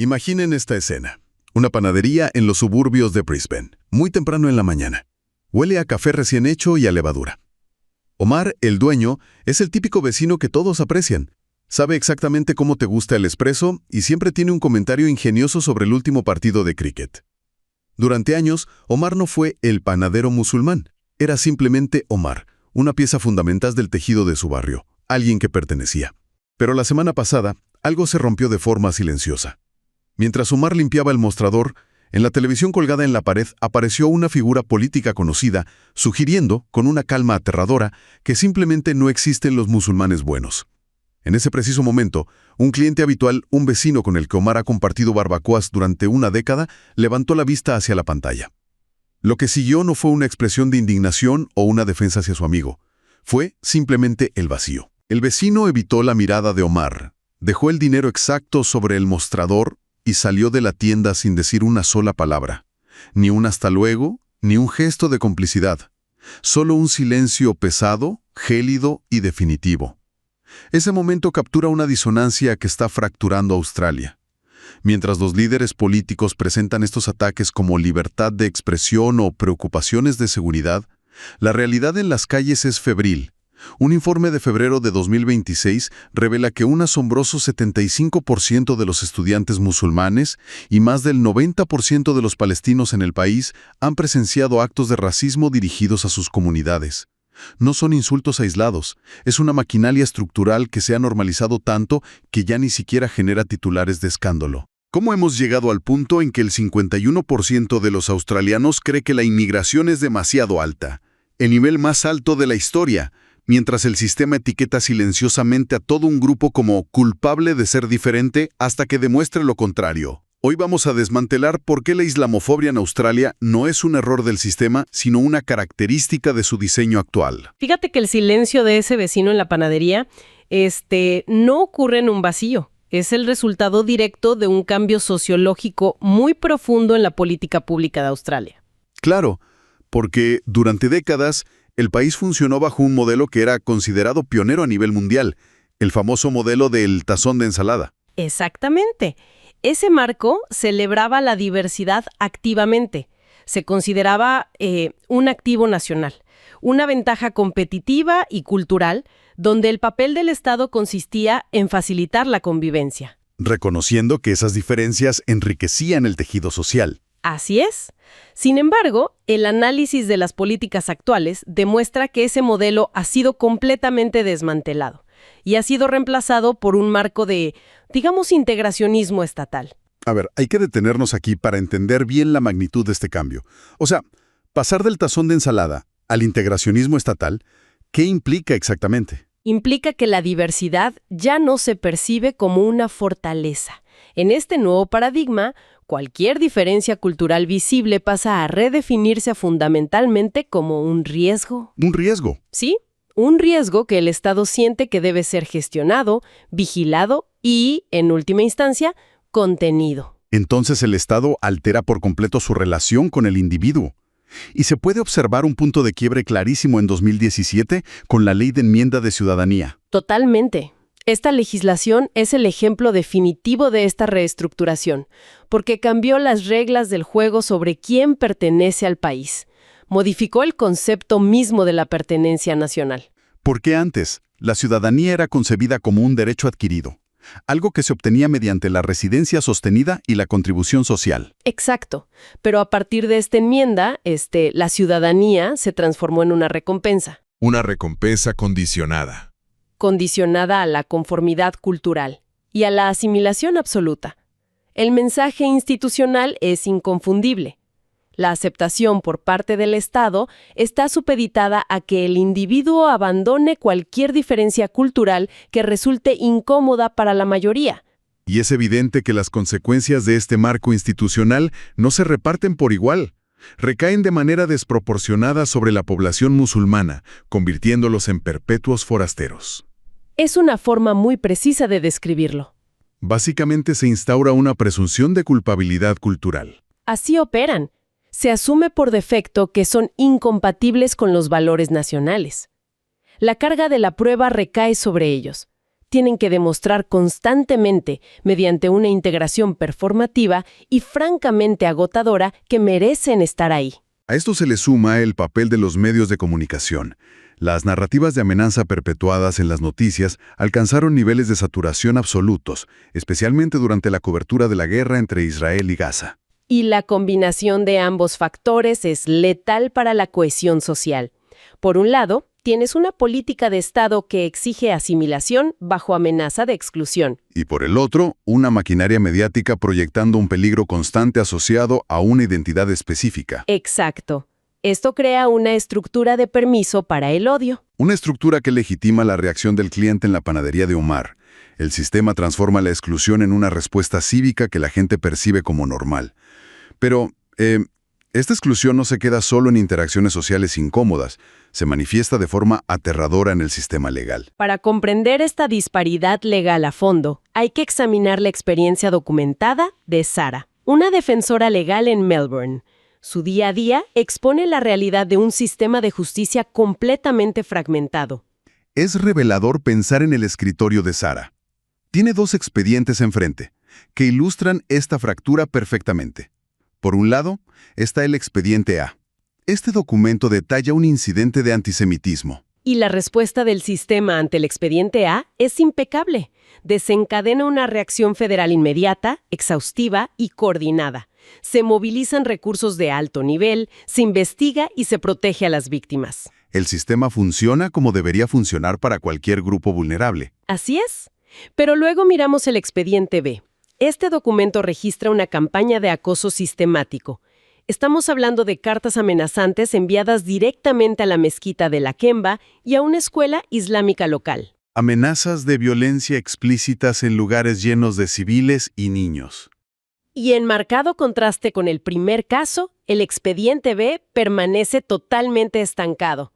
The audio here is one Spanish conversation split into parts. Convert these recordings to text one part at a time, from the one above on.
Imaginen esta escena. Una panadería en los suburbios de Brisbane, muy temprano en la mañana. Huele a café recién hecho y a levadura. Omar, el dueño, es el típico vecino que todos aprecian. Sabe exactamente cómo te gusta el espresso y siempre tiene un comentario ingenioso sobre el último partido de cricket. Durante años, Omar no fue el panadero musulmán. Era simplemente Omar, una pieza fundamental del tejido de su barrio, alguien que pertenecía. Pero la semana pasada, algo se rompió de forma silenciosa. Mientras Omar limpiaba el mostrador, en la televisión colgada en la pared apareció una figura política conocida, sugiriendo, con una calma aterradora, que simplemente no existen los musulmanes buenos. En ese preciso momento, un cliente habitual, un vecino con el que Omar ha compartido barbacoas durante una década, levantó la vista hacia la pantalla. Lo que siguió no fue una expresión de indignación o una defensa hacia su amigo. Fue simplemente el vacío. El vecino evitó la mirada de Omar, dejó el dinero exacto sobre el mostrador y salió de la tienda sin decir una sola palabra. Ni un hasta luego, ni un gesto de complicidad. Solo un silencio pesado, gélido y definitivo. Ese momento captura una disonancia que está fracturando Australia. Mientras los líderes políticos presentan estos ataques como libertad de expresión o preocupaciones de seguridad, la realidad en las calles es febril. Un informe de febrero de 2026 revela que un asombroso 75% de los estudiantes musulmanes y más del 90% de los palestinos en el país han presenciado actos de racismo dirigidos a sus comunidades. No son insultos aislados, es una maquinaria estructural que se ha normalizado tanto que ya ni siquiera genera titulares de escándalo. ¿Cómo hemos llegado al punto en que el 51% de los australianos cree que la inmigración es demasiado alta, el nivel más alto de la historia, mientras el sistema etiqueta silenciosamente a todo un grupo como culpable de ser diferente hasta que demuestre lo contrario? Hoy vamos a desmantelar por qué la islamofobia en Australia no es un error del sistema, sino una característica de su diseño actual. Fíjate que el silencio de ese vecino en la panadería, no ocurre en un vacío. Es el resultado directo de un cambio sociológico muy profundo en la política pública de Australia. Claro, porque durante décadas el país funcionó bajo un modelo que era considerado pionero a nivel mundial, el famoso modelo del tazón de ensalada. Exactamente. Ese marco celebraba la diversidad activamente. Se consideraba un activo nacional, una ventaja competitiva y cultural, donde el papel del Estado consistía en facilitar la convivencia. Reconociendo que esas diferencias enriquecían el tejido social. Así es. Sin embargo, el análisis de las políticas actuales demuestra que ese modelo ha sido completamente desmantelado y ha sido reemplazado por un marco de, digamos, integracionismo estatal. A ver, hay que detenernos aquí para entender bien la magnitud de este cambio. O sea, pasar del tazón de ensalada al integracionismo estatal, ¿qué implica exactamente? Implica que la diversidad ya no se percibe como una fortaleza. En este nuevo paradigma, cualquier diferencia cultural visible pasa a redefinirse fundamentalmente como un riesgo. ¿Un riesgo? Sí, un riesgo que el Estado siente que debe ser gestionado, vigilado y, en última instancia, contenido. Entonces el Estado altera por completo su relación con el individuo. Y se puede observar un punto de quiebre clarísimo en 2017 con la Ley de Enmienda de Ciudadanía. Totalmente. Esta legislación es el ejemplo definitivo de esta reestructuración, porque cambió las reglas del juego sobre quién pertenece al país. Modificó el concepto mismo de la pertenencia nacional. ¿Por qué antes la ciudadanía era concebida como un derecho adquirido? Algo que se obtenía mediante la residencia sostenida y la contribución social. Exacto. Pero a partir de esta enmienda, la ciudadanía se transformó en una recompensa. Una recompensa condicionada. Condicionada a la conformidad cultural y a la asimilación absoluta. El mensaje institucional es inconfundible. La aceptación por parte del Estado está supeditada a que el individuo abandone cualquier diferencia cultural que resulte incómoda para la mayoría. Y es evidente que las consecuencias de este marco institucional no se reparten por igual. Recaen de manera desproporcionada sobre la población musulmana, convirtiéndolos en perpetuos forasteros. Es una forma muy precisa de describirlo. Básicamente se instaura una presunción de culpabilidad cultural. Así operan. Se asume por defecto que son incompatibles con los valores nacionales. La carga de la prueba recae sobre ellos. tienen que demostrar constantemente, mediante una integración performativa y francamente agotadora, que merecen estar ahí. A esto se le suma el papel de los medios de comunicación. Las narrativas de amenaza perpetuadas en las noticias alcanzaron niveles de saturación absolutos, especialmente durante la cobertura de la guerra entre Israel y Gaza. Y la combinación de ambos factores es letal para la cohesión social. Por un lado, tienes una política de Estado que exige asimilación bajo amenaza de exclusión. Y por el otro, una maquinaria mediática proyectando un peligro constante asociado a una identidad específica. Exacto. Esto crea una estructura de permiso para el odio. Una estructura que legitima la reacción del cliente en la panadería de Omar. El sistema transforma la exclusión en una respuesta cívica que la gente percibe como normal. Pero, esta exclusión no se queda solo en interacciones sociales incómodas, se manifiesta de forma aterradora en el sistema legal. Para comprender esta disparidad legal a fondo, hay que examinar la experiencia documentada de Sara, una defensora legal en Melbourne. Su día a día expone la realidad de un sistema de justicia completamente fragmentado. Es revelador pensar en el escritorio de Sara. Tiene 2 expedientes enfrente, que ilustran esta fractura perfectamente. Por un lado, está el expediente A. Este documento detalla un incidente de antisemitismo. Y la respuesta del sistema ante el expediente A es impecable. Desencadena una reacción federal inmediata, exhaustiva y coordinada. Se movilizan recursos de alto nivel, se investiga y se protege a las víctimas. El sistema funciona como debería funcionar para cualquier grupo vulnerable. Así es. Pero luego miramos el expediente B. Este documento registra una campaña de acoso sistemático. Estamos hablando de cartas amenazantes enviadas directamente a la mezquita de La Kemba y a una escuela islámica local. Amenazas de violencia explícitas en lugares llenos de civiles y niños. Y en marcado contraste con el primer caso, el expediente B permanece totalmente estancado.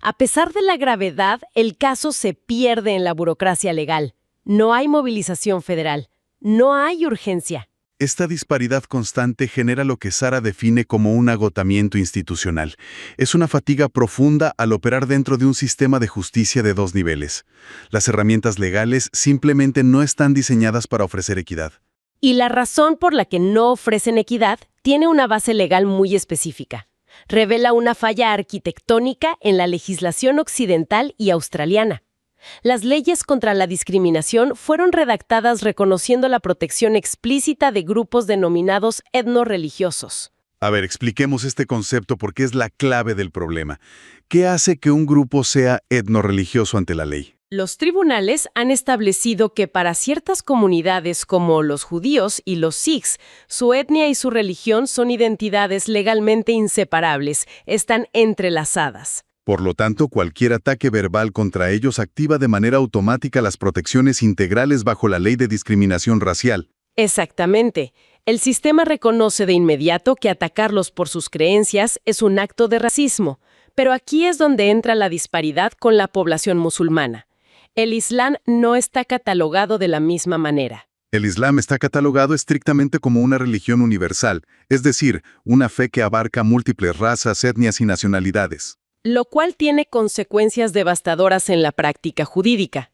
A pesar de la gravedad, el caso se pierde en la burocracia legal. No hay movilización federal. No hay urgencia. Esta disparidad constante genera lo que Sara define como un agotamiento institucional. Es una fatiga profunda al operar dentro de un sistema de justicia de 2 niveles. Las herramientas legales simplemente no están diseñadas para ofrecer equidad. Y la razón por la que no ofrecen equidad tiene una base legal muy específica. Revela una falla arquitectónica en la legislación occidental y australiana. Las leyes contra la discriminación fueron redactadas reconociendo la protección explícita de grupos denominados etnorreligiosos. A ver, expliquemos este concepto porque es la clave del problema. ¿Qué hace que un grupo sea etnorreligioso ante la ley? Los tribunales han establecido que para ciertas comunidades como los judíos y los sikhs, su etnia y su religión son identidades legalmente inseparables, están entrelazadas. Por lo tanto, cualquier ataque verbal contra ellos activa de manera automática las protecciones integrales bajo la ley de discriminación racial. Exactamente. El sistema reconoce de inmediato que atacarlos por sus creencias es un acto de racismo, pero aquí es donde entra la disparidad con la población musulmana. El Islam no está catalogado de la misma manera. El Islam está catalogado estrictamente como una religión universal, es decir, una fe que abarca múltiples razas, etnias y nacionalidades. Lo cual tiene consecuencias devastadoras en la práctica jurídica.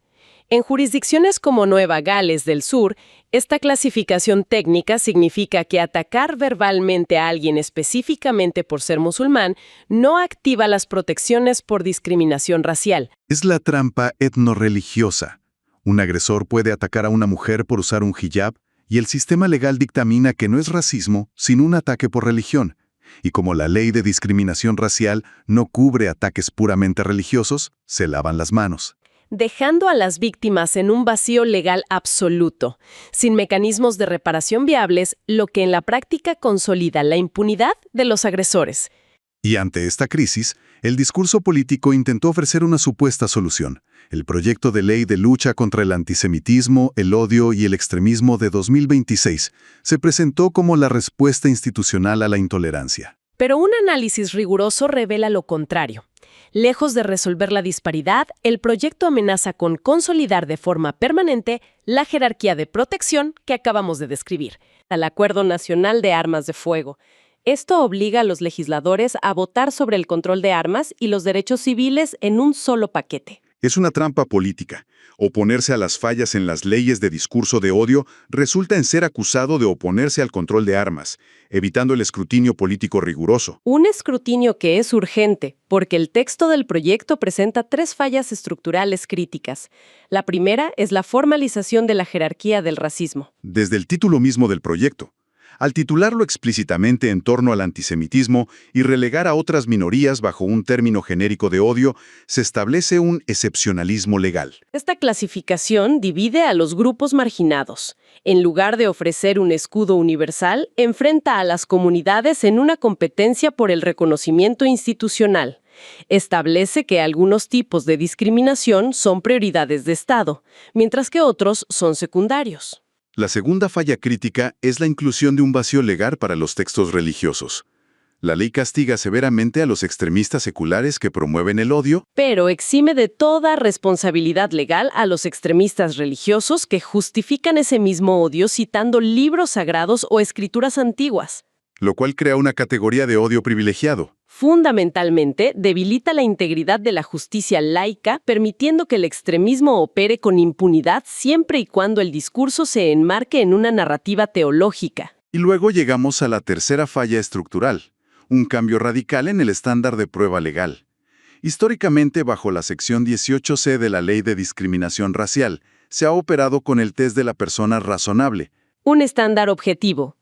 En jurisdicciones como Nueva Gales del Sur, esta clasificación técnica significa que atacar verbalmente a alguien específicamente por ser musulmán no activa las protecciones por discriminación racial. Es la trampa etnorreligiosa. Un agresor puede atacar a una mujer por usar un hijab y el sistema legal dictamina que no es racismo, sino un ataque por religión. Y como la ley de discriminación racial no cubre ataques puramente religiosos, se lavan las manos. Dejando a las víctimas en un vacío legal absoluto, sin mecanismos de reparación viables, lo que en la práctica consolida la impunidad de los agresores. Y ante esta crisis, el discurso político intentó ofrecer una supuesta solución. El proyecto de ley de lucha contra el antisemitismo, el odio y el extremismo de 2026 se presentó como la respuesta institucional a la intolerancia. Pero un análisis riguroso revela lo contrario. Lejos de resolver la disparidad, el proyecto amenaza con consolidar de forma permanente la jerarquía de protección que acabamos de describir, al Acuerdo Nacional de Armas de Fuego. Esto obliga a los legisladores a votar sobre el control de armas y los derechos civiles en un solo paquete. Es una trampa política. Oponerse a las fallas en las leyes de discurso de odio resulta en ser acusado de oponerse al control de armas, evitando el escrutinio político riguroso. Un escrutinio que es urgente, porque el texto del proyecto presenta 3 fallas estructurales críticas. La primera es la formalización de la jerarquía del racismo. Desde el título mismo del proyecto. Al titularlo explícitamente en torno al antisemitismo y relegar a otras minorías bajo un término genérico de odio, se establece un excepcionalismo legal. Esta clasificación divide a los grupos marginados. En lugar de ofrecer un escudo universal, enfrenta a las comunidades en una competencia por el reconocimiento institucional. Establece que algunos tipos de discriminación son prioridades de Estado, mientras que otros son secundarios. La segunda falla crítica es la inclusión de un vacío legal para los textos religiosos. La ley castiga severamente a los extremistas seculares que promueven el odio, Pero exime de toda responsabilidad legal a los extremistas religiosos que justifican ese mismo odio citando libros sagrados o escrituras antiguas. lo cual crea una categoría de odio privilegiado. Fundamentalmente, debilita la integridad de la justicia laica, permitiendo que el extremismo opere con impunidad siempre y cuando el discurso se enmarque en una narrativa teológica. Y luego llegamos a la tercera falla estructural, un cambio radical en el estándar de prueba legal. Históricamente, bajo la sección 18C de la Ley de Discriminación Racial, se ha operado con el test de la persona razonable. Un estándar objetivo.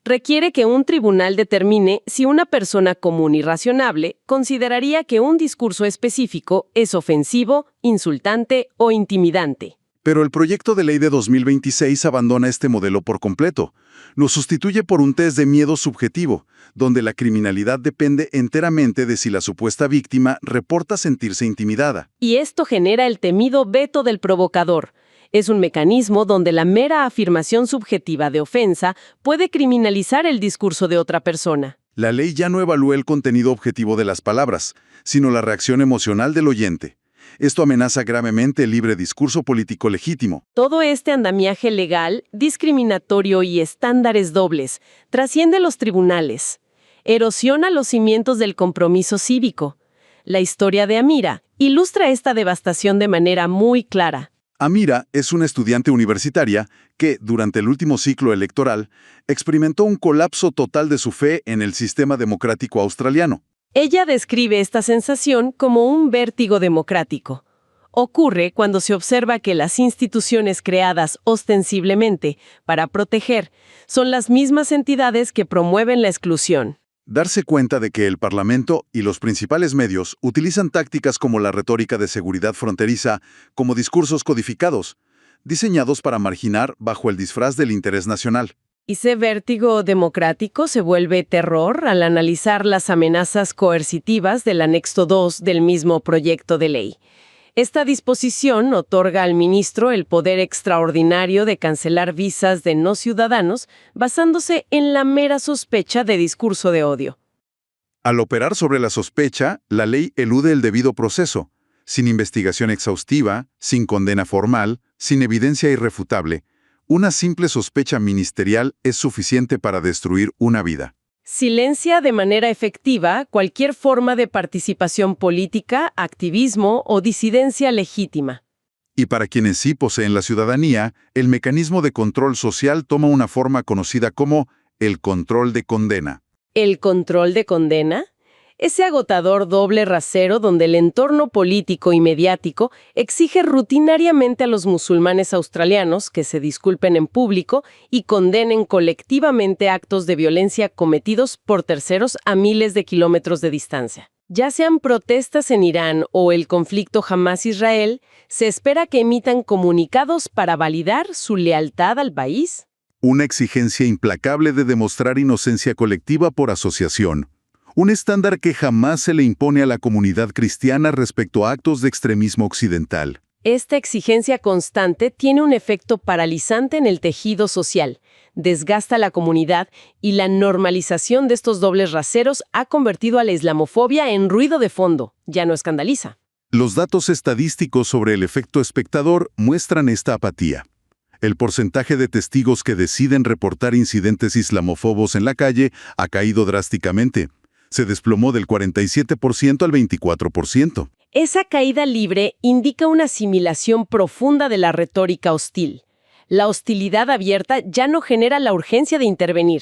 Requiere que un tribunal determine si una persona común y razonable consideraría que un discurso específico es ofensivo, insultante o intimidante. Pero el proyecto de ley de 2026 abandona este modelo por completo. Lo sustituye por un test de miedo subjetivo, donde la criminalidad depende enteramente de si la supuesta víctima reporta sentirse intimidada. Y esto genera el temido veto del provocador. Es un mecanismo donde la mera afirmación subjetiva de ofensa puede criminalizar el discurso de otra persona. La ley ya no evalúa el contenido objetivo de las palabras, sino la reacción emocional del oyente. Esto amenaza gravemente el libre discurso político legítimo. Todo este andamiaje legal, discriminatorio y estándares dobles trasciende los tribunales. Erosiona los cimientos del compromiso cívico. La historia de Amira ilustra esta devastación de manera muy clara. Amira es una estudiante universitaria que, durante el último ciclo electoral, experimentó un colapso total de su fe en el sistema democrático australiano. Ella describe esta sensación como un vértigo democrático. Ocurre cuando se observa que las instituciones creadas ostensiblemente para proteger son las mismas entidades que promueven la exclusión. Darse cuenta de que el Parlamento y los principales medios utilizan tácticas como la retórica de seguridad fronteriza como discursos codificados, diseñados para marginar bajo el disfraz del interés nacional. Ese vértigo democrático se vuelve terror al analizar las amenazas coercitivas del anexo 2 del mismo proyecto de ley. Esta disposición otorga al ministro el poder extraordinario de cancelar visas de no ciudadanos basándose en la mera sospecha de discurso de odio. Al operar sobre la sospecha, la ley elude el debido proceso, sin investigación exhaustiva, sin condena formal, sin evidencia irrefutable. Una simple sospecha ministerial es suficiente para destruir una vida. Silencia de manera efectiva cualquier forma de participación política, activismo o disidencia legítima. Y para quienes sí poseen la ciudadanía, el mecanismo de control social toma una forma conocida como el control de condena. ¿El control de condena? Ese agotador doble rasero donde el entorno político y mediático exige rutinariamente a los musulmanes australianos que se disculpen en público y condenen colectivamente actos de violencia cometidos por terceros a miles de kilómetros de distancia. Ya sean protestas en Irán o el conflicto Hamás-Israel, se espera que emitan comunicados para validar su lealtad al país. Una exigencia implacable de demostrar inocencia colectiva por asociación. Un estándar que jamás se le impone a la comunidad cristiana respecto a actos de extremismo occidental. Esta exigencia constante tiene un efecto paralizante en el tejido social, desgasta la comunidad y la normalización de estos dobles raseros ha convertido a la islamofobia en ruido de fondo, ya no escandaliza. Los datos estadísticos sobre el efecto espectador muestran esta apatía. El porcentaje de testigos que deciden reportar incidentes islamófobos en la calle ha caído drásticamente. Se desplomó del 47% al 24%. Esa caída libre indica una asimilación profunda de la retórica hostil. La hostilidad abierta ya no genera la urgencia de intervenir.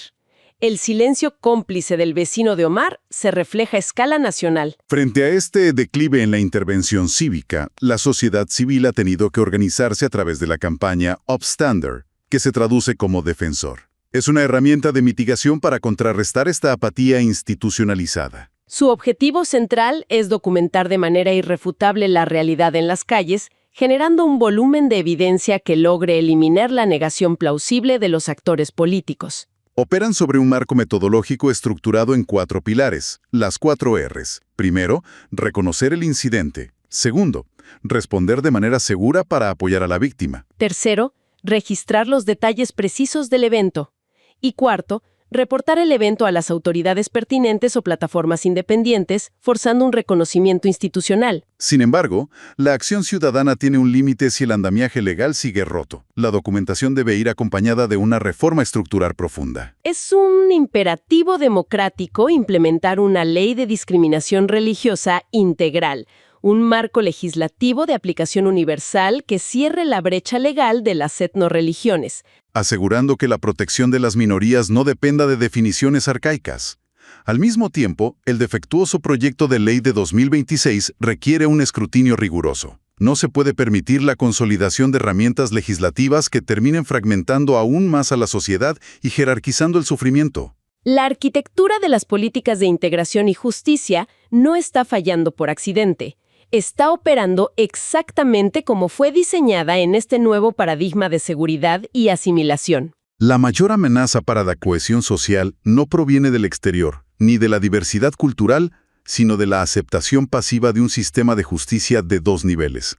El silencio cómplice del vecino de Omar se refleja a escala nacional. Frente a este declive en la intervención cívica, la sociedad civil ha tenido que organizarse a través de la campaña Upstander, que se traduce como defensor. Es una herramienta de mitigación para contrarrestar esta apatía institucionalizada. Su objetivo central es documentar de manera irrefutable la realidad en las calles, generando un volumen de evidencia que logre eliminar la negación plausible de los actores políticos. Operan sobre un marco metodológico estructurado en 4 pilares, las 4 Rs. Primero, reconocer el incidente. Segundo, responder de manera segura para apoyar a la víctima. Tercero, registrar los detalles precisos del evento. Y cuarto, reportar el evento a las autoridades pertinentes o plataformas independientes, forzando un reconocimiento institucional. Sin embargo, la acción ciudadana tiene un límite si el andamiaje legal sigue roto. La documentación debe ir acompañada de una reforma estructural profunda. Es un imperativo democrático implementar una ley de discriminación religiosa integral, un marco legislativo de aplicación universal que cierre la brecha legal de las etnorreligiones, asegurando que la protección de las minorías no dependa de definiciones arcaicas. Al mismo tiempo, el defectuoso proyecto de ley de 2026 requiere un escrutinio riguroso. No se puede permitir la consolidación de herramientas legislativas que terminen fragmentando aún más a la sociedad y jerarquizando el sufrimiento. La arquitectura de las políticas de integración y justicia no está fallando por accidente. Está operando exactamente como fue diseñada en este nuevo paradigma de seguridad y asimilación. La mayor amenaza para la cohesión social no proviene del exterior, ni de la diversidad cultural, sino de la aceptación pasiva de un sistema de justicia de 2 niveles.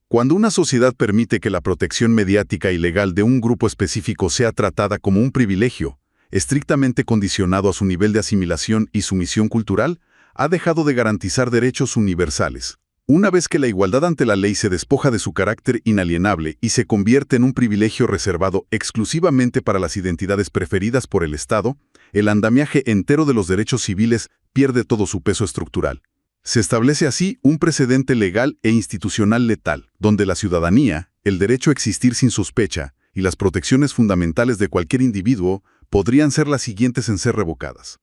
Cuando una sociedad permite que la protección mediática y legal de un grupo específico sea tratada como un privilegio, estrictamente condicionado a su nivel de asimilación y sumisión cultural, ha dejado de garantizar derechos universales. Una vez que la igualdad ante la ley se despoja de su carácter inalienable y se convierte en un privilegio reservado exclusivamente para las identidades preferidas por el Estado, el andamiaje entero de los derechos civiles pierde todo su peso estructural. Se establece así un precedente legal e institucional letal, donde la ciudadanía, el derecho a existir sin sospecha y las protecciones fundamentales de cualquier individuo podrían ser las siguientes en ser revocadas.